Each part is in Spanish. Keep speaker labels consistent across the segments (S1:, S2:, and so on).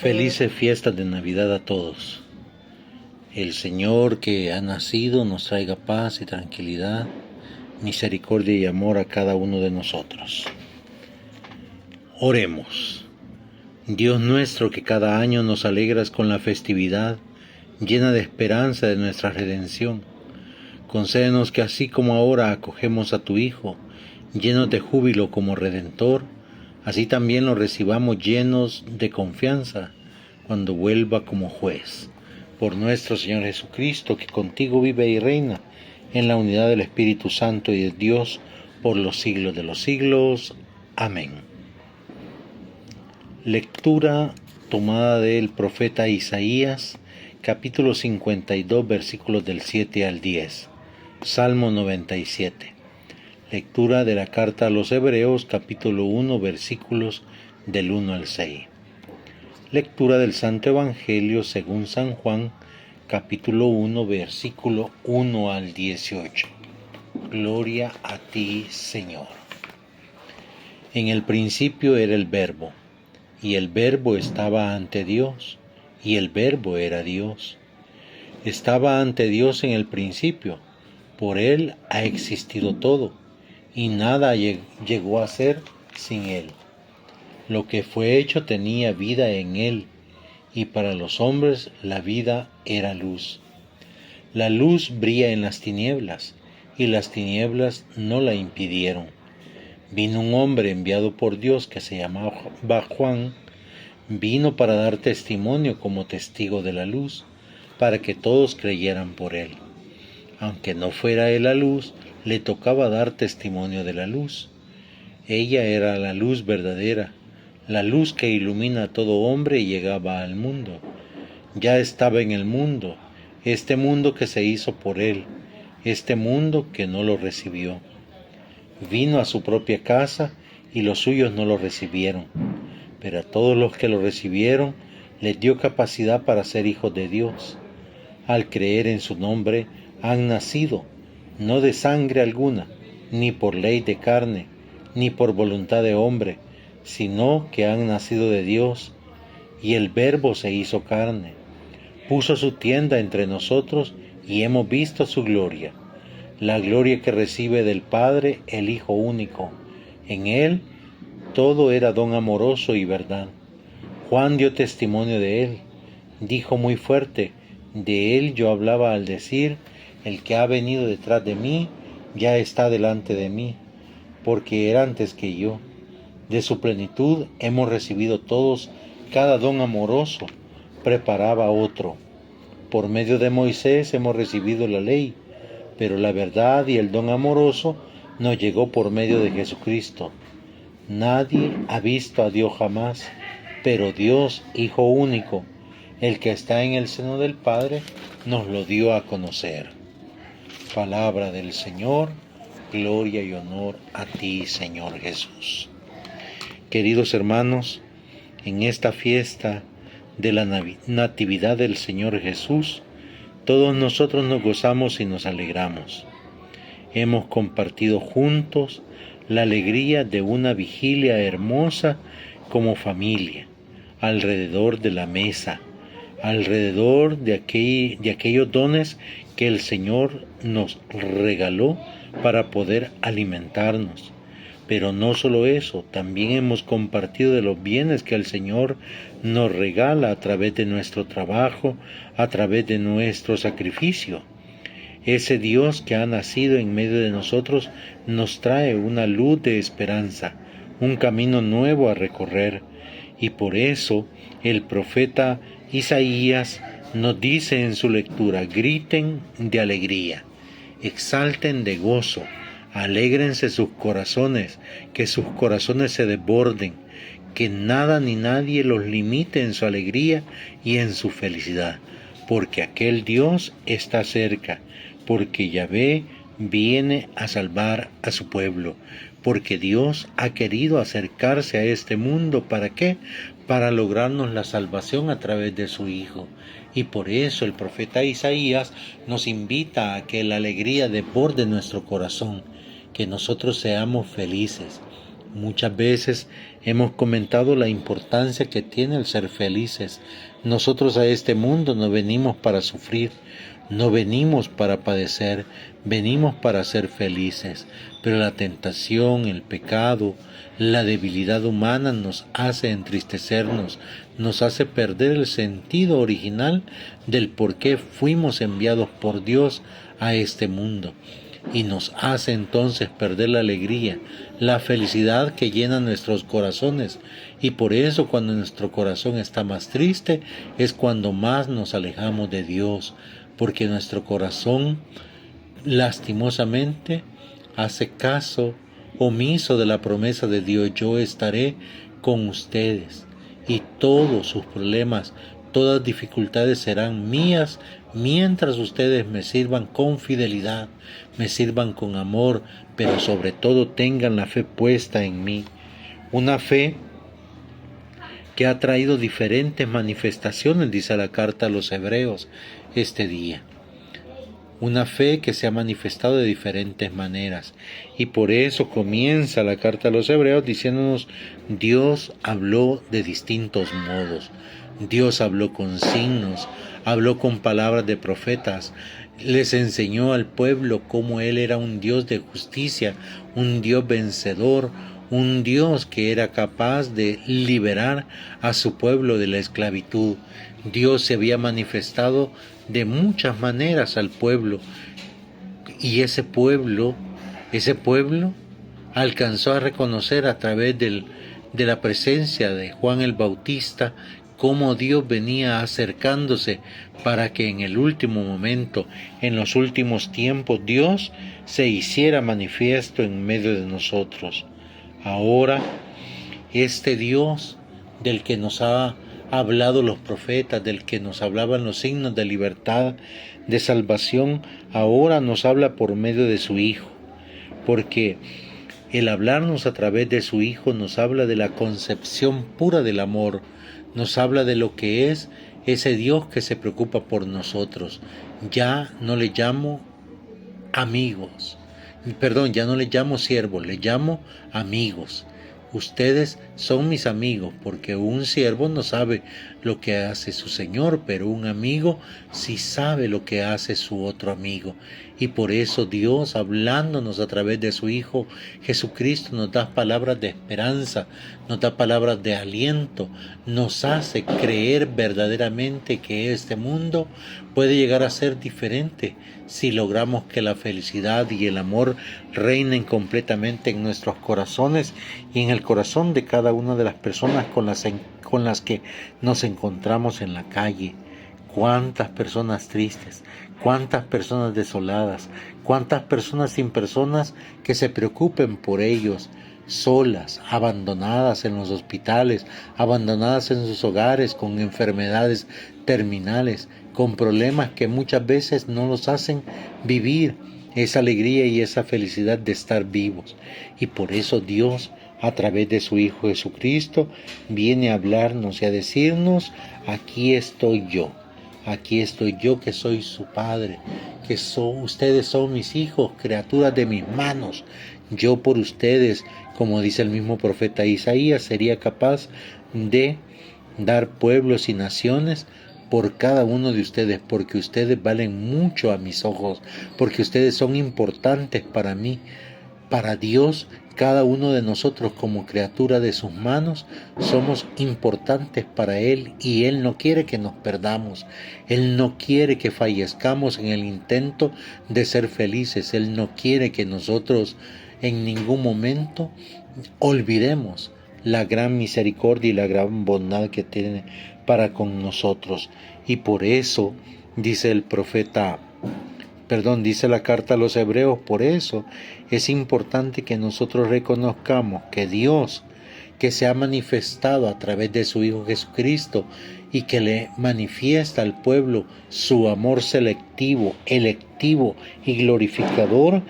S1: Felices fiestas de Navidad a todos. El Señor que ha nacido nos traiga paz y tranquilidad, misericordia y amor a cada uno de nosotros. Oremos. Dios nuestro, que cada año nos alegras con la festividad llena de esperanza de nuestra redención, concédenos que así como ahora acogemos a tu Hijo, llenos de júbilo como Redentor, así también lo recibamos llenos de confianza cuando vuelva como juez. Por nuestro Señor Jesucristo, que contigo vive y reina en la unidad del Espíritu Santo y de Dios por los siglos de los siglos. Amén. Lectura tomada del profeta Isaías, capítulo 52, versículos del 7 al 10. Salmo 97. Lectura de la carta a los Hebreos, capítulo 1, versículos del 1 al 6. Lectura del Santo Evangelio según San Juan, capítulo 1, versículo 1 al 18. Gloria a ti, Señor. En el principio era el Verbo, y el Verbo estaba ante Dios, y el Verbo era Dios. Estaba ante Dios en el principio, por Él ha existido todo, y nada llegó a ser sin Él. Lo que fue hecho tenía vida en Él, y para los hombres la vida era luz. La luz brilla en las tinieblas, y las tinieblas no la impidieron. Vino un hombre enviado por Dios que se llamaba Juan, vino para dar testimonio como testigo de la luz, para que todos creyeran por él. Aunque no fuera él la luz, le tocaba dar testimonio de la luz. Ella era la luz verdadera, la luz que ilumina a todo hombre y llegaba al mundo. Ya estaba en el mundo, este mundo que se hizo por él, este mundo que no lo recibió. Vino a su propia casa y los suyos no lo recibieron, pero a todos los que lo recibieron les dio capacidad para ser hijos de Dios. Al creer en su nombre han nacido, no de sangre alguna, ni por ley de carne, ni por voluntad de hombre, sino que han nacido de Dios. Y el Verbo se hizo carne, puso su tienda entre nosotros y hemos visto su gloria, la gloria que recibe del Padre el Hijo único. En Él todo era don amoroso y verdad. Juan dio testimonio de Él, dijo muy fuerte, de Él yo hablaba al decir, el que ha venido detrás de mí ya está delante de mí, porque era antes que yo. De su plenitud hemos recibido todos cada don amoroso, preparaba otro. Por medio de Moisés hemos recibido la ley, pero la verdad y el don amoroso nos llegó por medio de Jesucristo. Nadie ha visto a Dios jamás, pero Dios, Hijo único, el que está en el seno del Padre, nos lo dio a conocer. Palabra del Señor, gloria y honor a ti, Señor Jesús. Queridos hermanos, en esta fiesta de la Natividad del Señor Jesús, todos nosotros nos gozamos y nos alegramos. Hemos compartido juntos la alegría de una vigilia hermosa como familia, alrededor de la mesa, alrededor de aquellos dones que el Señor nos regaló para poder alimentarnos. Pero no solo eso, también hemos compartido de los bienes que el Señor nos regala a través de nuestro trabajo, a través de nuestro sacrificio. Ese Dios que ha nacido en medio de nosotros nos trae una luz de esperanza, un camino nuevo a recorrer. Y por eso el profeta Isaías nos dice en su lectura, griten de alegría, exalten de gozo, alégrense sus corazones, que sus corazones se desborden, que nada ni nadie los limite en su alegría y en su felicidad, porque aquel Dios está cerca, porque Yahvé viene a salvar a su pueblo, porque Dios ha querido acercarse a este mundo. ¿Para qué? Para lograrnos la salvación a través de su Hijo. Y por eso el profeta Isaías nos invita a que la alegría desborde nuestro corazón, que nosotros seamos felices. Muchas veces hemos comentado la importancia que tiene el ser felices. Nosotros a este mundo no venimos para sufrir, no venimos para padecer, venimos para ser felices. Pero la tentación, el pecado, la debilidad humana nos hace entristecernos, nos hace perder el sentido original del por qué fuimos enviados por Dios a este mundo. Y nos hace entonces perder la alegría, la felicidad que llena nuestros corazones. Y por eso cuando nuestro corazón está más triste es cuando más nos alejamos de Dios, porque nuestro corazón lastimosamente hace caso omiso de la promesa de Dios: yo estaré con ustedes y todos sus problemas, todas dificultades serán mías mientras ustedes me sirvan con fidelidad, me sirvan con amor, pero sobre todo tengan la fe puesta en mí. Una fe que ha traído diferentes manifestaciones, dice la carta a los Hebreos este día. Una fe que se ha manifestado de diferentes maneras. Y por eso comienza la carta a los Hebreos diciéndonos: Dios habló de distintos modos. Dios habló con signos, habló con palabras de profetas, les enseñó al pueblo cómo Él era un Dios de justicia, un Dios vencedor, un Dios que era capaz de liberar a su pueblo de la esclavitud. Dios se había manifestado de muchas maneras al pueblo, y ese pueblo alcanzó a reconocer a través de la presencia de Juan el Bautista cómo Dios venía acercándose para que en el último momento, en los últimos tiempos, Dios se hiciera manifiesto en medio de nosotros. Ahora, este Dios del que nos ha hablado los profetas, del que nos hablaban los signos de libertad, de salvación, ahora nos habla por medio de su Hijo, porque el hablarnos a través de su Hijo nos habla de la concepción pura del amor, nos habla de lo que es ese Dios que se preocupa por nosotros. Ya no le llamo amigos, ya no le llamo siervos, le llamo amigos. Ustedes son mis amigos, porque un siervo no sabe lo que hace su señor, pero un amigo sí sabe lo que hace su otro amigo. Y por eso Dios, hablándonos a través de su Hijo Jesucristo, nos da palabras de esperanza, nos da palabras de aliento, nos hace creer verdaderamente que este mundo puede llegar a ser diferente si logramos que la felicidad y el amor reinen completamente en nuestros corazones y en el corazón de cada una de las personas con las que nos encontramos en la calle. Cuántas personas tristes, cuántas personas desoladas, cuántas personas sin personas que se preocupen por ellos, solas, abandonadas en los hospitales, abandonadas en sus hogares con enfermedades terminales, con problemas que muchas veces no los hacen vivir esa alegría y esa felicidad de estar vivos. Y por eso Dios, a través de su Hijo Jesucristo, viene a hablarnos y a decirnos: aquí estoy yo que soy su Padre, ustedes son mis hijos, criaturas de mis manos. Yo por ustedes, como dice el mismo profeta Isaías, sería capaz de dar pueblos y naciones por cada uno de ustedes, porque ustedes valen mucho a mis ojos, porque ustedes son importantes para mí. Para Dios, cada uno de nosotros como criatura de sus manos somos importantes para Él, y Él no quiere que nos perdamos. Él no quiere que fallezcamos en el intento de ser felices. Él no quiere que nosotros en ningún momento olvidemos la gran misericordia y la gran bondad que tiene para con nosotros. Y por eso dice dice la carta a los Hebreos, por eso es importante que nosotros reconozcamos que Dios, que se ha manifestado a través de su Hijo Jesucristo y que le manifiesta al pueblo su amor selectivo, electivo y glorificador,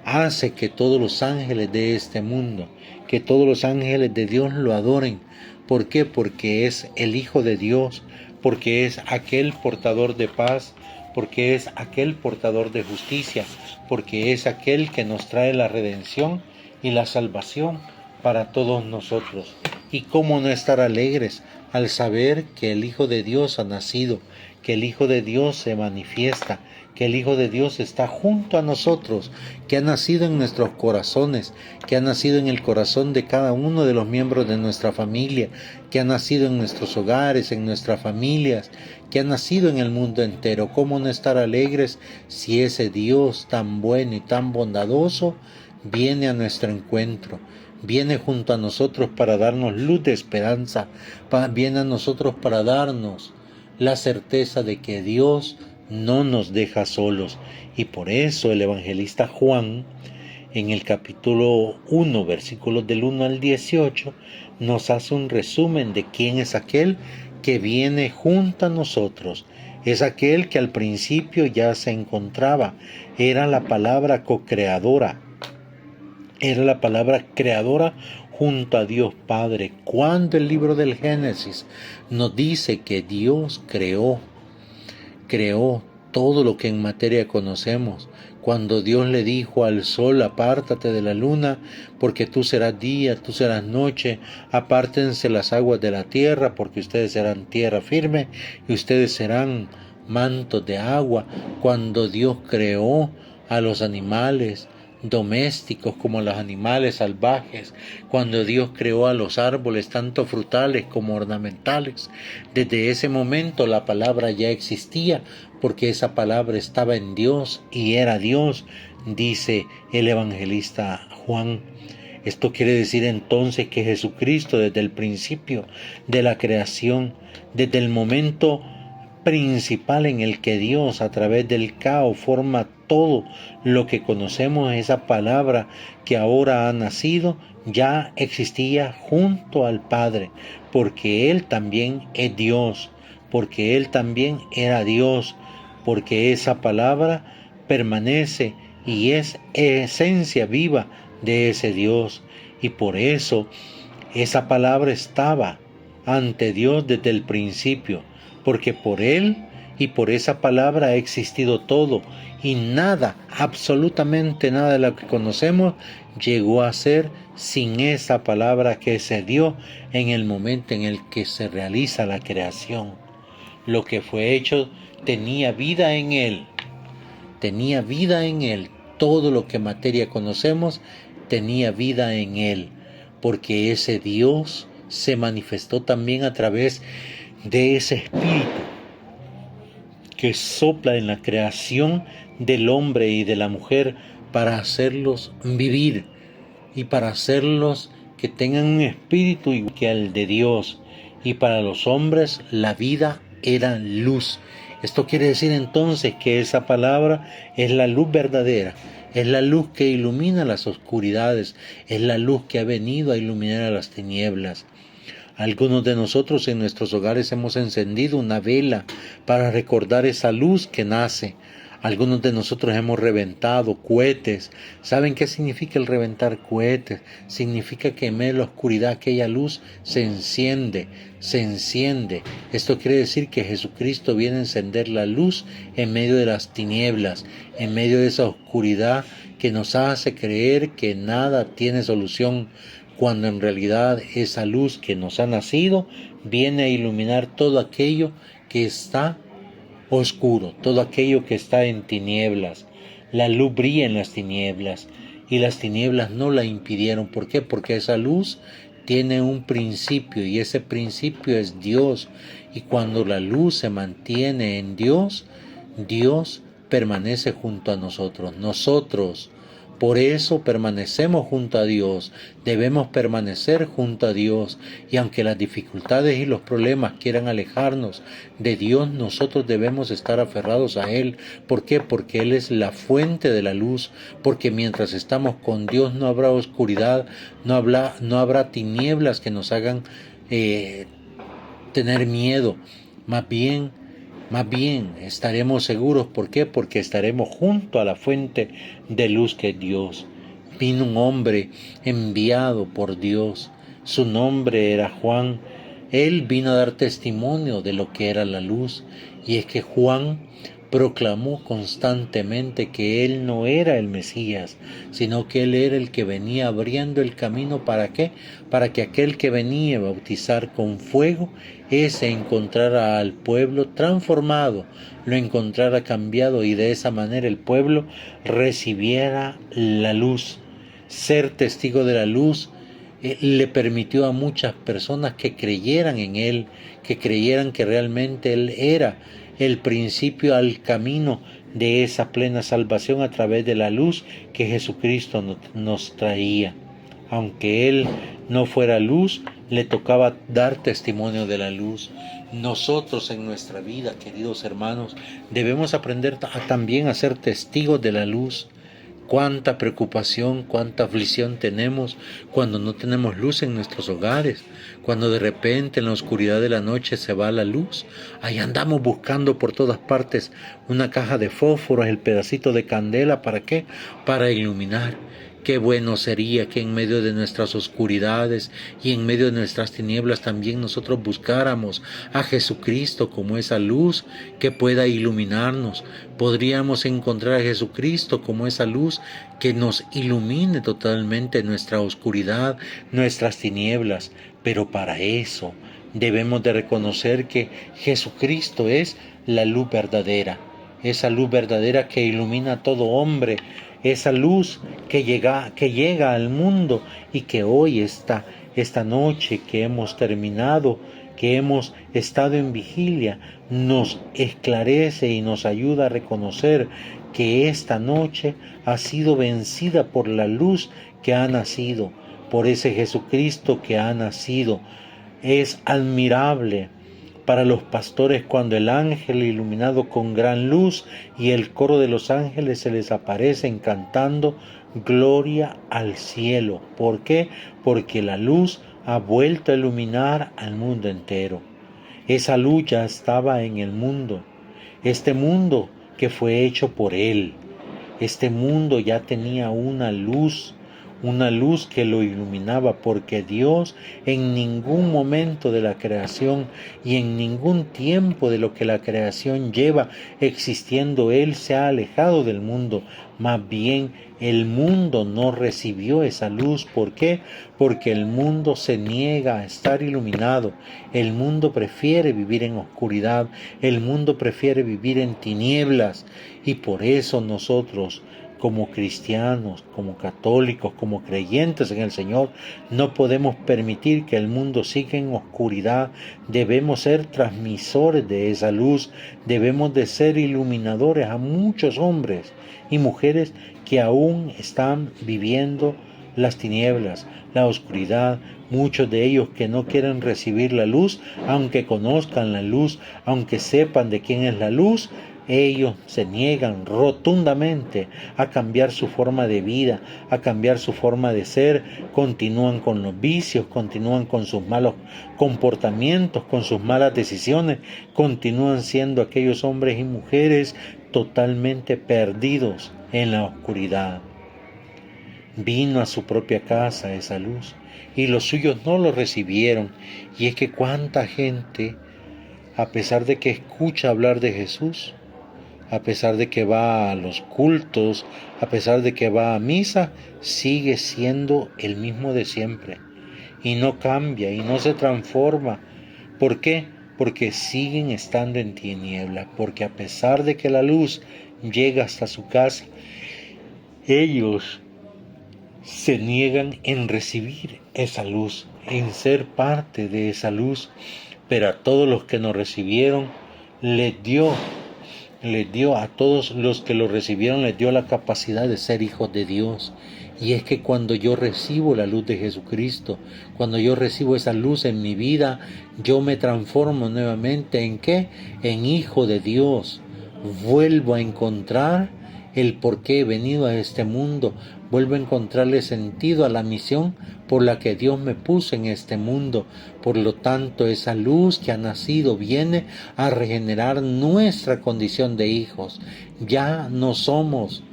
S1: hace que todos los ángeles de este mundo, que todos los ángeles de Dios lo adoren. ¿Por qué? Porque es el Hijo de Dios, porque es aquel portador de paz, porque es aquel portador de justicia, porque es aquel que nos trae la redención y la salvación para todos nosotros. Y cómo no estar alegres al saber que el Hijo de Dios ha nacido, que el Hijo de Dios se manifiesta, que el Hijo de Dios está junto a nosotros, que ha nacido en nuestros corazones, que ha nacido en el corazón de cada uno de los miembros de nuestra familia, que ha nacido en nuestros hogares, en nuestras familias, que ha nacido en el mundo entero. ¿Cómo no estar alegres si ese Dios tan bueno y tan bondadoso viene a nuestro encuentro? Viene junto a nosotros para darnos luz de esperanza, viene a nosotros para darnos la certeza de que Dios no nos deja solos. Y por eso el evangelista Juan, en el capítulo 1, versículos del 1 al 18, nos hace un resumen de quién es aquel que viene junto a nosotros. Es aquel que al principio ya se encontraba, era la palabra co-creadora, era la palabra creadora junto a Dios Padre. Cuando el libro del Génesis nos dice que Dios creó todo lo que en materia conocemos, cuando Dios le dijo al sol, apártate de la luna, porque tú serás día, tú serás noche, apártense las aguas de la tierra, porque ustedes serán tierra firme y ustedes serán mantos de agua. Cuando Dios creó a los animales domésticos como los animales salvajes, cuando Dios creó a los árboles tanto frutales como ornamentales, desde ese momento la palabra ya existía, porque esa palabra estaba en Dios y era Dios, dice el evangelista Juan. Esto quiere decir entonces que Jesucristo, desde el principio de la creación, desde el momento principal en el que Dios a través del caos forma todo lo que conocemos, esa palabra que ahora ha nacido, ya existía junto al Padre, porque Él también es Dios, porque Él también era Dios, porque esa palabra permanece y es esencia viva de ese Dios, y por eso esa palabra estaba ante Dios desde el principio, porque por Él y por esa palabra ha existido todo, y nada, absolutamente nada de lo que conocemos llegó a ser sin esa palabra que se dio en el momento en el que se realiza la creación. Lo que fue hecho tenía vida en Él, tenía vida en Él. Todo lo que materia conocemos tenía vida en Él, porque ese Dios se manifestó también a través de ese espíritu que sopla en la creación del hombre y de la mujer para hacerlos vivir y para hacerlos que tengan un espíritu igual que el de Dios. Y para los hombres la vida era luz. Esto quiere decir entonces que esa palabra es la luz verdadera, es la luz que ilumina las oscuridades, es la luz que ha venido a iluminar a las tinieblas. Algunos de nosotros en nuestros hogares hemos encendido una vela para recordar esa luz que nace. Algunos de nosotros hemos reventado cohetes. ¿Saben qué significa el reventar cohetes? Significa que en medio de la oscuridad aquella luz se enciende, se enciende. Esto quiere decir que Jesucristo viene a encender la luz en medio de las tinieblas, en medio de esa oscuridad que nos hace creer que nada tiene solución, cuando en realidad esa luz que nos ha nacido viene a iluminar todo aquello que está oscuro, todo aquello que está en tinieblas. La luz brilla en las tinieblas y las tinieblas no la impidieron. ¿Por qué? Porque esa luz tiene un principio y ese principio es Dios. Y cuando la luz se mantiene en Dios, Dios permanece junto a nosotros. Nosotros, por eso permanecemos junto a Dios, debemos permanecer junto a Dios, y aunque las dificultades y los problemas quieran alejarnos de Dios, nosotros debemos estar aferrados a Él. ¿Por qué? Porque Él es la fuente de la luz, porque mientras estamos con Dios no habrá oscuridad, no habrá tinieblas que nos hagan tener miedo. Más bien estaremos seguros. ¿Por qué? Porque estaremos junto a la fuente de luz que es Dios. Vino un hombre enviado por Dios. Su nombre era Juan. Él vino a dar testimonio de lo que era la luz. Y es que Juan proclamó constantemente que él no era el Mesías, sino que él era el que venía abriendo el camino. ¿Para qué? Para que aquel que venía a bautizar con fuego, ese encontrara al pueblo transformado, lo encontrara cambiado, y de esa manera el pueblo recibiera la luz. Ser testigo de la luz le permitió a muchas personas que creyeran en él, que creyeran que realmente él era el principio al camino de esa plena salvación a través de la luz que Jesucristo nos traía. Aunque él no fuera luz, le tocaba dar testimonio de la luz. Nosotros en nuestra vida, queridos hermanos, debemos aprender también a ser testigos de la luz. Cuánta preocupación, cuánta aflicción tenemos cuando no tenemos luz en nuestros hogares, cuando de repente en la oscuridad de la noche se va la luz. Ahí andamos buscando por todas partes una caja de fósforos, el pedacito de candela. ¿Para qué? Para iluminar. Qué bueno sería que en medio de nuestras oscuridades y en medio de nuestras tinieblas también nosotros buscáramos a Jesucristo como esa luz que pueda iluminarnos. Podríamos encontrar a Jesucristo como esa luz que nos ilumine totalmente nuestra oscuridad, nuestras tinieblas. Pero para eso debemos de reconocer que Jesucristo es la luz verdadera. Esa luz verdadera que ilumina a todo hombre, esa luz que llega al mundo, y que hoy esta noche que hemos terminado, que hemos estado en vigilia, nos esclarece y nos ayuda a reconocer que esta noche ha sido vencida por la luz que ha nacido, por ese Jesucristo que ha nacido. Es admirable para los pastores cuando el ángel iluminado con gran luz y el coro de los ángeles se les aparecen cantando gloria al cielo. ¿Por qué? Porque la luz ha vuelto a iluminar al mundo entero. Esa luz ya estaba en el mundo, este mundo que fue hecho por él. Este mundo ya tenía una luz que lo iluminaba, porque Dios en ningún momento de la creación y en ningún tiempo de lo que la creación lleva existiendo, Él se ha alejado del mundo. Más bien, el mundo no recibió esa luz. ¿Por qué? Porque el mundo se niega a estar iluminado. El mundo prefiere vivir en oscuridad. El mundo prefiere vivir en tinieblas. Y por eso nosotros, como cristianos, como católicos, como creyentes en el Señor, no podemos permitir que el mundo siga en oscuridad. Debemos ser transmisores de esa luz. Debemos de ser iluminadores a muchos hombres y mujeres que aún están viviendo las tinieblas, la oscuridad. Muchos de ellos que no quieren recibir la luz, aunque conozcan la luz, aunque sepan de quién es la luz, ellos se niegan rotundamente a cambiar su forma de vida, a cambiar su forma de ser. Continúan con los vicios, continúan con sus malos comportamientos, con sus malas decisiones, continúan siendo aquellos hombres y mujeres totalmente perdidos en la oscuridad. Vino a su propia casa esa luz y los suyos no lo recibieron. Y es que cuánta gente, a pesar de que escucha hablar de Jesús, a pesar de que va a los cultos, a pesar de que va a misa, sigue siendo el mismo de siempre. Y no cambia y no se transforma. ¿Por qué? Porque siguen estando en tinieblas. Porque a pesar de que la luz llega hasta su casa, ellos se niegan en recibir esa luz, en ser parte de esa luz. Pero a todos los que nos recibieron, les dio a todos los que lo recibieron, les dio la capacidad de ser hijos de Dios. Y es que cuando yo recibo la luz de Jesucristo, cuando yo recibo esa luz en mi vida, yo me transformo nuevamente ¿en qué? En hijo de Dios. Vuelvo a encontrar el por qué he venido a este mundo. Vuelvo a encontrarle sentido a la misión por la que Dios me puso en este mundo. Por lo tanto, esa luz que ha nacido viene a regenerar nuestra condición de hijos. Ya no somos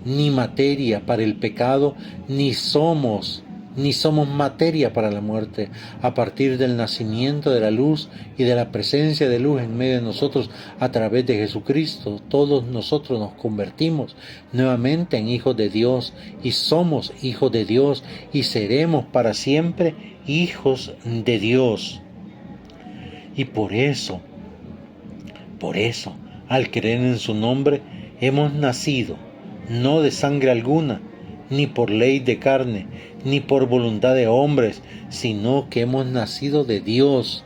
S1: ni materia para el pecado, ni somos ni somos materia para la muerte. A partir del nacimiento de la luz y de la presencia de luz en medio de nosotros a través de Jesucristo, todos nosotros nos convertimos nuevamente en hijos de Dios y somos hijos de Dios y seremos para siempre hijos de Dios. Y por eso, al creer en su nombre, hemos nacido, no de sangre alguna, ni por ley de carne, ni por voluntad de hombres, sino que hemos nacido de Dios.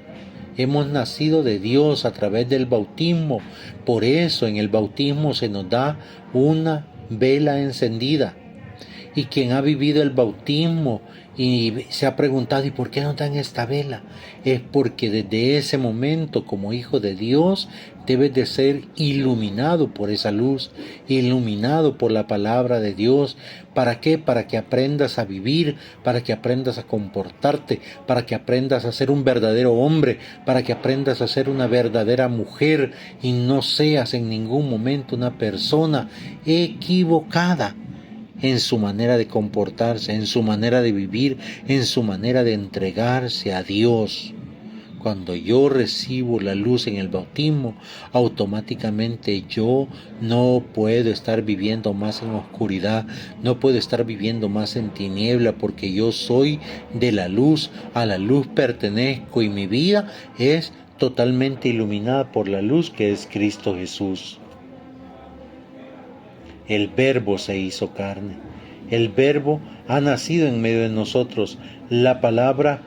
S1: Hemos nacido de Dios a través del bautismo. Por eso en el bautismo se nos da una vela encendida. Y quien ha vivido el bautismo y se ha preguntado, ¿y por qué nos dan esta vela? Es porque desde ese momento, como hijo de Dios, debes de ser iluminado por esa luz, iluminado por la palabra de Dios. ¿Para qué? Para que aprendas a vivir, para que aprendas a comportarte, para que aprendas a ser un verdadero hombre, para que aprendas a ser una verdadera mujer y no seas en ningún momento una persona equivocada en su manera de comportarse, en su manera de vivir, en su manera de entregarse a Dios. Cuando yo recibo la luz en el bautismo, automáticamente yo no puedo estar viviendo más en oscuridad, no puedo estar viviendo más en tiniebla, porque yo soy de la luz, a la luz pertenezco y mi vida es totalmente iluminada por la luz que es Cristo Jesús. El Verbo se hizo carne. El Verbo ha nacido en medio de nosotros. La palabra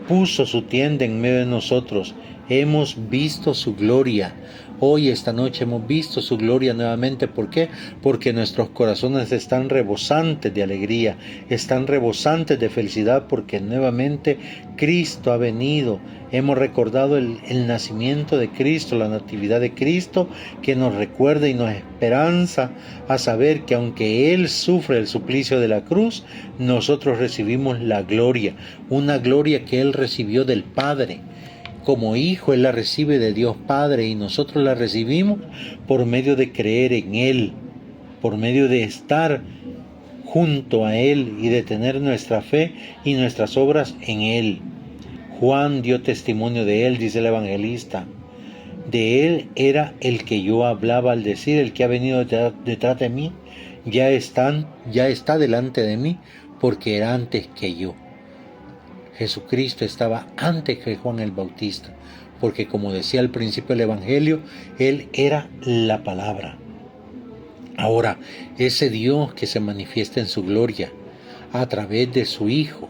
S1: puso su tienda en medio de nosotros. Hemos visto su gloria. Hoy, esta noche, hemos visto su gloria nuevamente. ¿Por qué? Porque nuestros corazones están rebosantes de alegría, están rebosantes de felicidad, porque nuevamente Cristo ha venido. Hemos recordado el nacimiento de Cristo, la natividad de Cristo, que nos recuerda y nos esperanza a saber que aunque Él sufre el suplicio de la cruz, nosotros recibimos la gloria, una gloria que Él recibió del Padre. Como hijo, Él la recibe de Dios Padre y nosotros la recibimos por medio de creer en Él, por medio de estar junto a Él y de tener nuestra fe y nuestras obras en Él. Juan dio testimonio de Él, dice el evangelista. De Él era el que yo hablaba al decir, el que ha venido detrás de mí, ya está delante de mí, porque era antes que yo. Jesucristo estaba antes que Juan el Bautista, porque como decía al principio del Evangelio, Él era la palabra. Ahora, ese Dios que se manifiesta en su gloria a través de su Hijo,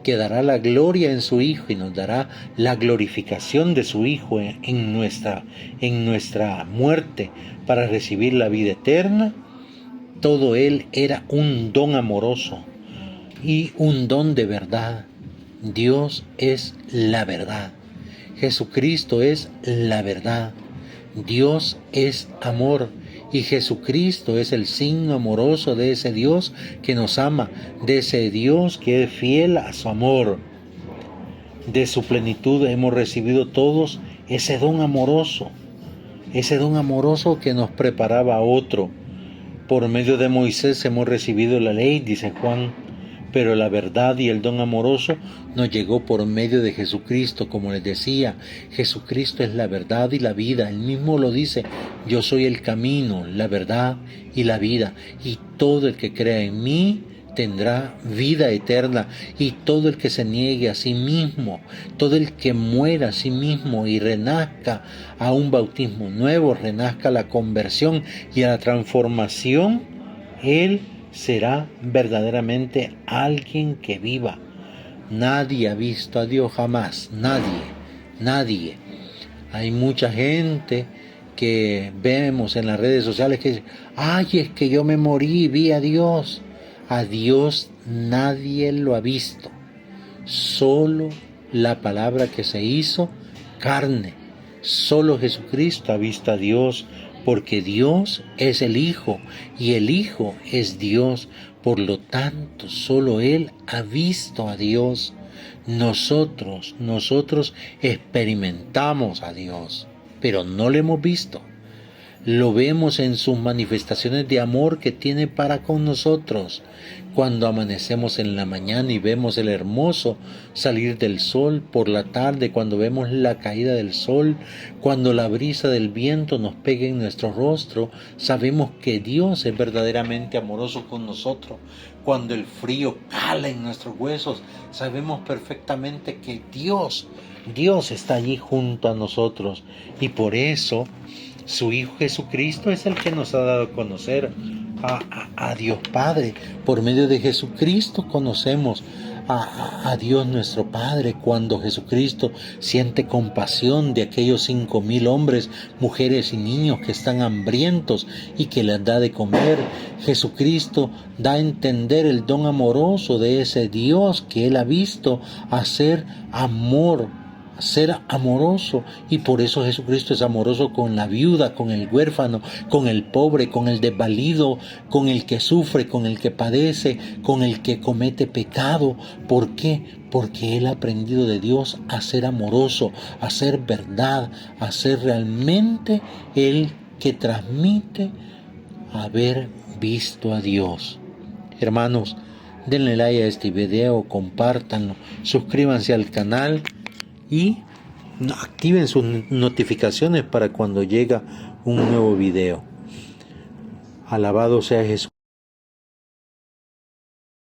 S1: que dará la gloria en su Hijo y nos dará la glorificación de su Hijo en nuestra muerte para recibir la vida eterna, todo Él era un don amoroso y un don de verdad. Dios es la verdad. Jesucristo es la verdad. Dios es amor. Y Jesucristo es el signo amoroso de ese Dios que nos ama, de ese Dios que es fiel a su amor. De su plenitud hemos recibido todos ese don amoroso que nos preparaba a otro. Por medio de Moisés hemos recibido la ley, dice Juan, pero la verdad y el don amoroso nos llegó por medio de Jesucristo. Como les decía, Jesucristo es la verdad y la vida. Él mismo lo dice: yo soy el camino, la verdad y la vida, y todo el que crea en mí tendrá vida eterna, y todo el que se niegue a sí mismo, todo el que muera a sí mismo y renazca a un bautismo nuevo, renazca a la conversión y a la transformación, él será verdaderamente alguien que viva. Nadie ha visto a Dios jamás, nadie. Hay mucha gente que vemos en las redes sociales que dice: ay, es que yo me morí y vi a Dios. A Dios nadie lo ha visto, solo la palabra que se hizo carne. Solo Jesucristo ha visto a Dios, porque Dios es el Hijo y el Hijo es Dios. Por lo tanto, solo Él ha visto a Dios. Nosotros experimentamos a Dios, pero no lo hemos visto. Lo vemos en sus manifestaciones de amor que tiene para con nosotros. Cuando amanecemos en la mañana y vemos el hermoso salir del sol, por la tarde cuando vemos la caída del sol, cuando la brisa del viento nos pega en nuestro rostro, sabemos que Dios es verdaderamente amoroso con nosotros. Cuando el frío cala en nuestros huesos, sabemos perfectamente que Dios está allí junto a nosotros. Y por eso su Hijo Jesucristo es el que nos ha dado a conocer a Dios Padre. Por medio de Jesucristo conocemos a Dios nuestro Padre. Cuando Jesucristo siente compasión de aquellos 5,000 hombres, mujeres y niños que están hambrientos y que les da de comer, Jesucristo da a entender el don amoroso de ese Dios que Él ha visto hacer amor, ser amoroso. Y por eso Jesucristo es amoroso con la viuda, con el huérfano, con el pobre, con el desvalido, con el que sufre, con el que padece, con el que comete pecado. ¿Por qué? Porque Él ha aprendido de Dios a ser amoroso, a ser verdad, a ser realmente el que transmite haber visto a Dios. Hermanos, denle like a este video, compártanlo, suscríbanse al canal y activen sus notificaciones para cuando llega un nuevo video. Alabado sea Jesús.